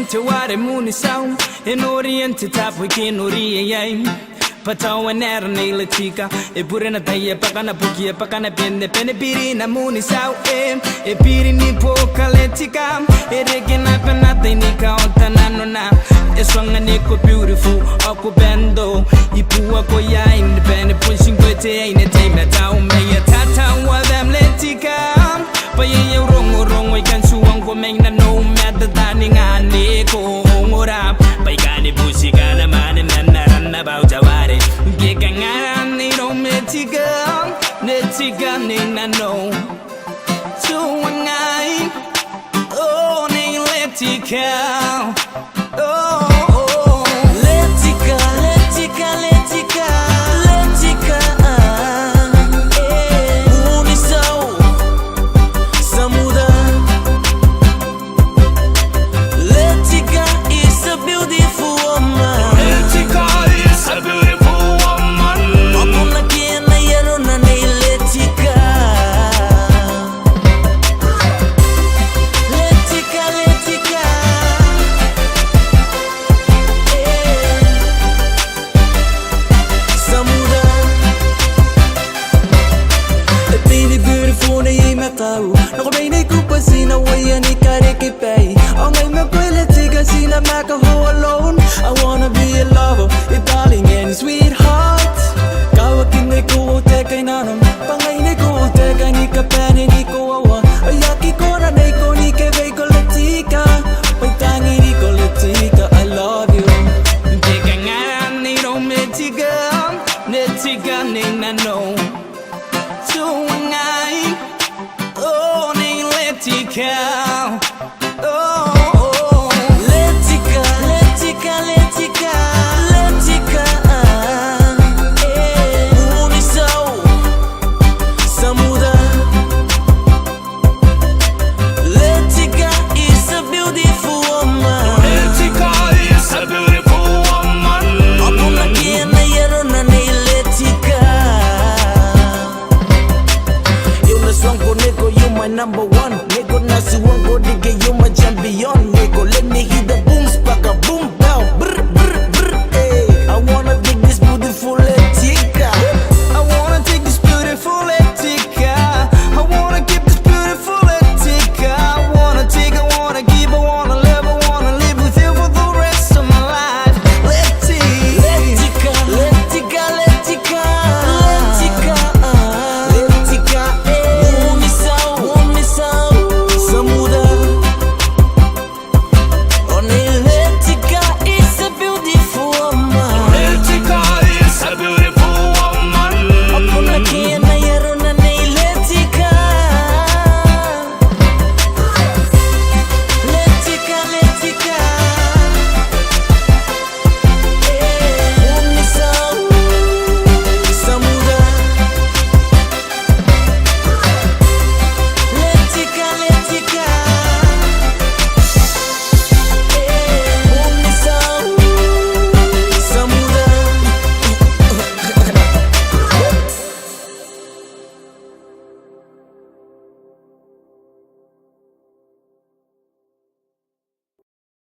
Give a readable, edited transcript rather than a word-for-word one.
to what the moon is sound in Orient to top we can Orient. Patawa nera naila chica e pure na taya pakana pukia pakana pende pene piri na moon is out e piri ni pokaletica e regina penata ni kaotana nona e swanga ni ko beautiful ako bendo I pua ko ya independent pushing kwete ine time tao me ya tata wa them letica pa ye rongo I can suang ko meng na no matter tani ngani ko ngora pa gani busika na man na about jaware Gigangara ni no metica ni na no Chuangai oh ni letica oh letica Unisau Samuda Letica is a beautiful woman Letica is a beautiful woman Ako na kena yaro na ni Letica Letica Samuda Tini beautiful na imatau Nako may naikupasina waya ni karikipay Ang ay mapalatiga sila makaho alone I wanna be a lover, a darling and a sweetheart Kawakin na ikuute kay nanam Pangay na ikuute kay ni kapene ni kuwawa Ayaki ko na na iko ni kebay ko latika Pagtangi ni ko latika